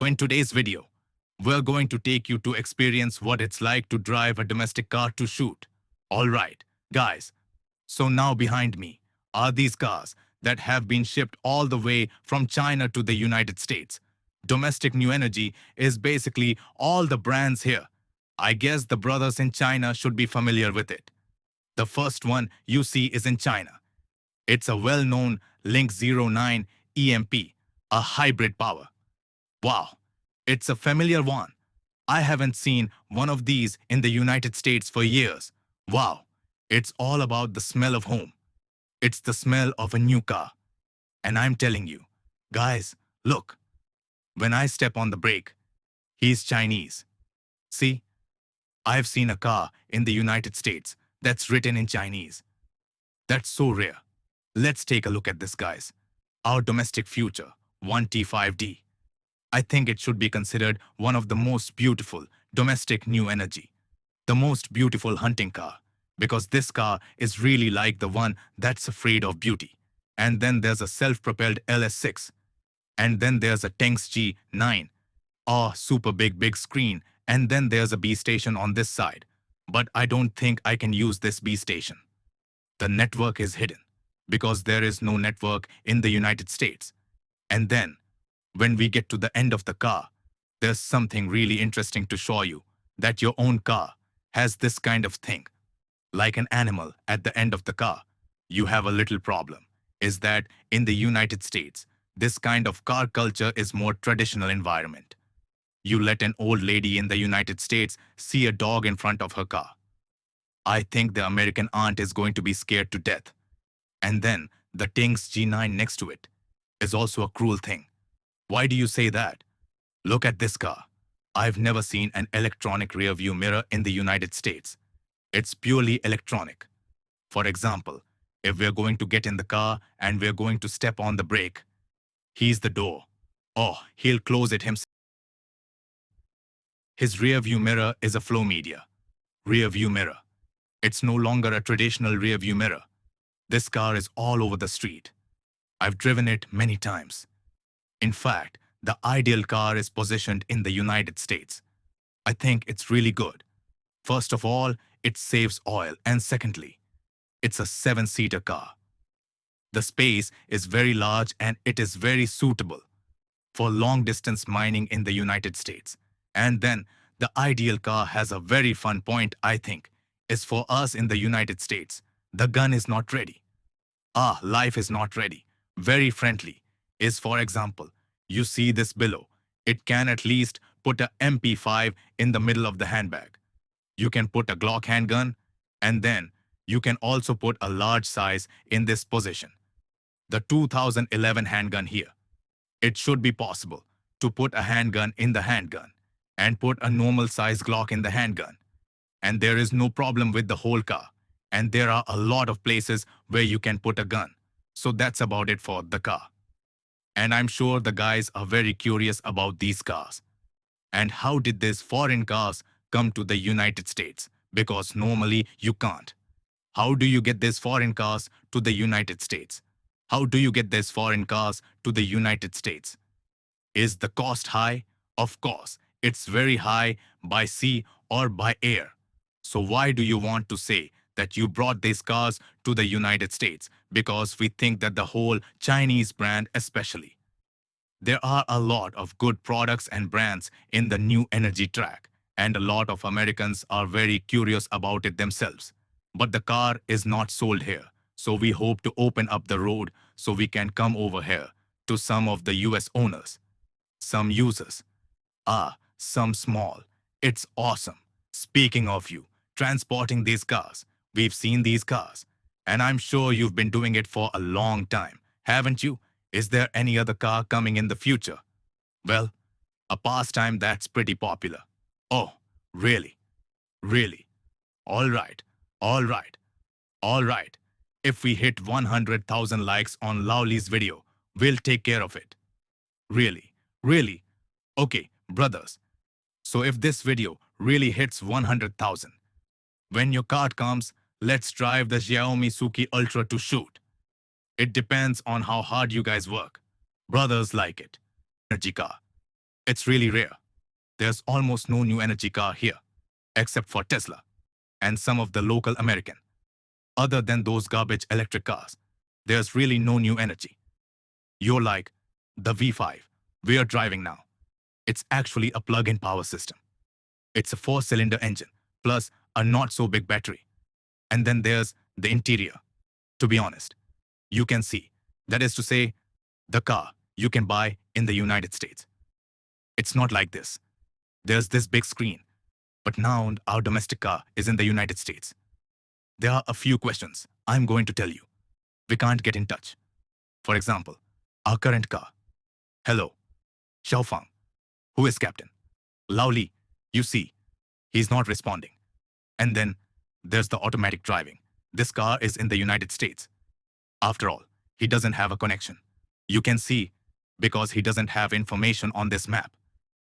In today's video, we're going to take you to experience what it's like to drive a domestic car to shoot. Alright, guys, so now behind me are these cars that have been shipped all the way from China to the United States. Domestic New Energy is basically all the brands here. I guess the brothers in China should be familiar with it. The first one you see is in China. It's a well-known Lynk 09 EMP, a hybrid power. Wow, it's a familiar one. I haven't seen one of these in the United States for years. Wow, it's all about the smell of home. It's the smell of a new car. And I'm telling you, guys, look, when I step on the brake, he's Chinese. See, I've seen a car in the United States that's written in Chinese. That's so rare. Let's take a look at this, guys. Our domestic future, 1T5D. I think it should be considered one of the most beautiful domestic new energy, the most beautiful hunting car, because this car is really like the one that's afraid of beauty. And then there's a self-propelled LS6, and then there's a Tengshi 9, a super big screen, and then there's a B station on this side. But I don't think I can use this B station. The network is hidden, because there is no network in the United States. And then, when we get to the end of the car, there's something really interesting to show you, that your own car has this kind of thing. Like an animal at the end of the car, you have a little problem, is that in the United States, this kind of car culture is more traditional environment. You let an old lady in the United States see a dog in front of her car. I think the American aunt is going to be scared to death. And then the Ting's G9 next to it is also a cruel thing. Why do you say that? Look at this car. I've never seen an electronic rearview mirror in the United States. It's purely electronic. For example, if we're going to get in the car and we're going to step on the brake, he's the door. Oh, he'll close it himself. His rearview mirror is a flow media. Rearview mirror. It's no longer a traditional rearview mirror. This car is all over the street. I've driven it many times. In fact, the ideal car is positioned in the United States. I think it's really good. First of all, it saves oil, and secondly, it's a 7-seater car. The space is very large and it is very suitable for long-distance mining in the United States. And then, the ideal car has a very fun point, I think, is for us in the United States. The gun is not ready. Life is not ready. Very friendly. Is, for example, you see this below. It can at least put a MP5 in the middle of the handbag. You can put a Glock handgun, and then you can also put a large size in this position. The 2011 handgun here. It should be possible to put a handgun in the handgun and put a normal size Glock in the handgun. And there is no problem with the whole car. And there are a lot of places where you can put a gun. So that's about it for the car. And I'm sure the guys are very curious about these cars. And how did these foreign cars come to the United States? Because normally you can't. How do you get these foreign cars to the United States? How do you get these foreign cars to the United States? Is the cost high? Of course, it's very high by sea or by air. So why do you want to say that you brought these cars to the United States? Because we think that the whole Chinese brand especially. There are a lot of good products and brands in the new energy track, and a lot of Americans are very curious about it themselves. But the car is not sold here, so we hope to open up the road so we can come over here to some of the US owners, some users. Some small. It's awesome. Speaking of you, transporting these cars, we've seen these cars, and I'm sure you've been doing it for a long time, haven't you? Is there any other car coming in the future? Well, a pastime that's pretty popular. Oh, really? Really? All right, all right, all right. If we hit 100,000 likes on Lowly's video, we'll take care of it. Really? Really? Okay, brothers. So if this video really hits 100,000, when your card comes, let's drive the Xiaomi SU7 Ultra to shoot. It depends on how hard you guys work. Brothers like it. Energy car. It's really rare. There's almost no new energy car here, except for Tesla and some of the local American. Other than those garbage electric cars, there's really no new energy. You're like, the V5 we are driving now. It's actually a plug-in power system. It's a 4-cylinder engine, plus a not-so-big battery. And then there's the interior. To be honest, you can see, that is to say, the car you can buy in the United States. It's not like this. There's this big screen, but now our domestic car is in the United States. There are a few questions I'm going to tell you. We can't get in touch. For example, our current car. Hello, Xiaofang. Who is captain? Laoli. You see, he's not responding. And then there's the automatic driving. This car is in the United States. After all, he doesn't have a connection. You can see, because he doesn't have information on this map.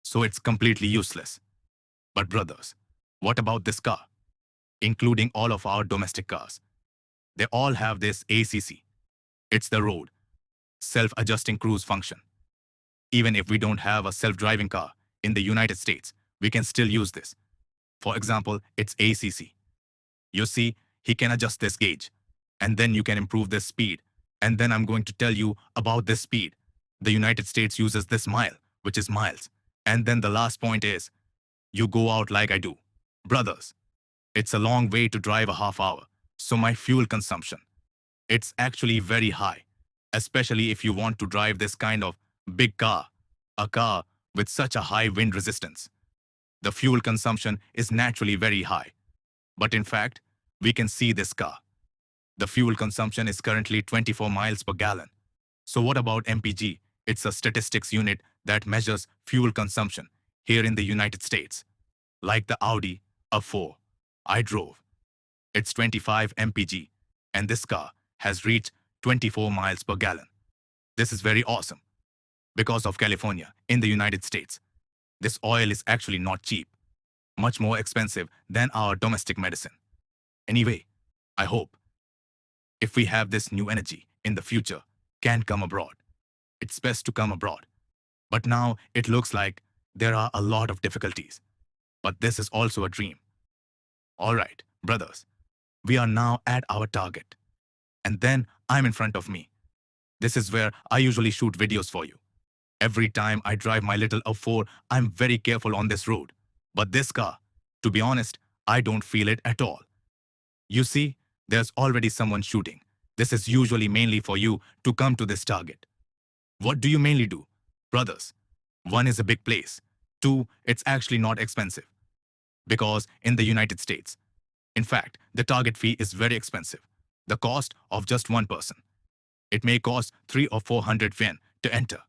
So it's completely useless. But brothers, what about this car? Including all of our domestic cars. They all have this ACC. It's the road self-adjusting cruise function. Even if we don't have a self-driving car in the United States, we can still use this. For example, it's ACC. You see, he can adjust this gauge, and then you can improve this speed. And then I'm going to tell you about this speed. The United States uses this mile, which is miles. And then the last point is, you go out like I do. Brothers, it's a long way to drive a half hour, so my fuel consumption, it's actually very high, especially if you want to drive this kind of big car, a car with such a high wind resistance. The fuel consumption is naturally very high. But in fact, we can see this car. The fuel consumption is currently 24 miles per gallon. So what about MPG? It's a statistics unit that measures fuel consumption here in the United States. Like the Audi A4 I drove. It's 25 mpg, and this car has reached 24 miles per gallon. This is very awesome. Because of California, in the United States, this oil is actually not cheap, much more expensive than our domestic medicine. Anyway, I hope, if we have this new energy in the future, can come abroad. It's best to come abroad. But now it looks like there are a lot of difficulties. But this is also a dream. All right, brothers, we are now at our target. And then I'm in front of me. This is where I usually shoot videos for you. Every time I drive my little A4, I'm very careful on this road. But this car, to be honest, I don't feel it at all. You see, there's already someone shooting. This is usually mainly for you to come to this target. What do you mainly do? Brothers, one is a big place. Two, it's actually not expensive. Because in the United States, in fact, the target fee is very expensive. The cost of just one person. It may cost 300 or 400 yuan to enter.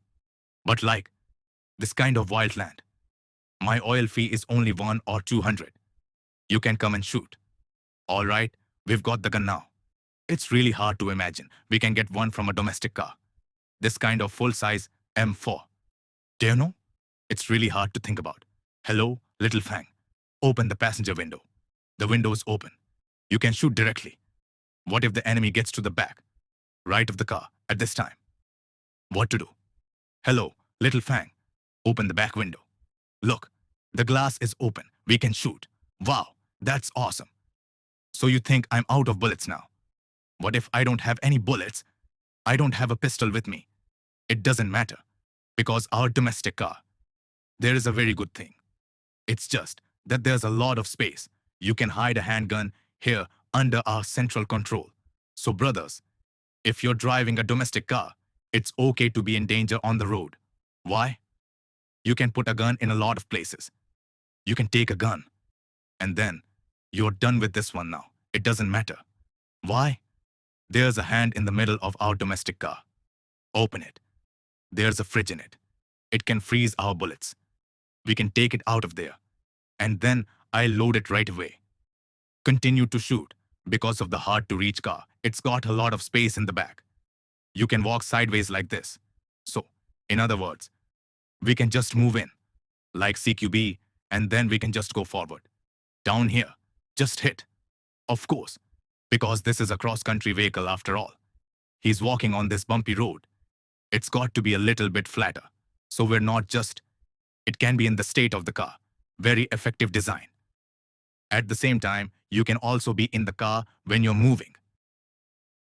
But like this kind of wild land, my oil fee is only 100 or 200. You can come and shoot. All right, we've got the gun now. It's really hard to imagine we can get one from a domestic car. This kind of full-size M4. Do you know? It's really hard to think about. Hello, little Fang. Open the passenger window. The window is open. You can shoot directly. What if the enemy gets to the back, right of the car at this time? What to do? Hello, little Fang. Open the back window. Look, the glass is open. We can shoot. Wow, that's awesome. So you think I'm out of bullets now? What if I don't have any bullets? I don't have a pistol with me. It doesn't matter, because our domestic car, there is a very good thing. It's just that there's a lot of space. You can hide a handgun here under our central control. So brothers, if you're driving a domestic car, it's okay to be in danger on the road. Why? You can put a gun in a lot of places. You can take a gun. And then, you're done with this one now. It doesn't matter. Why? There's a hand in the middle of our domestic car. Open it. There's a fridge in it. It can freeze our bullets. We can take it out of there. And then I load it right away. Continue to shoot. Because of the hard-to-reach car, it's got a lot of space in the back. You can walk sideways like this. So, in other words, we can just move in, like CQB, and then we can just go forward. Down here, just hit. Of course, because this is a cross-country vehicle after all. He's walking on this bumpy road. It's got to be a little bit flatter, so we're not just It can be in the state of the car. Very effective design. At the same time, you can also be in the car when you're moving.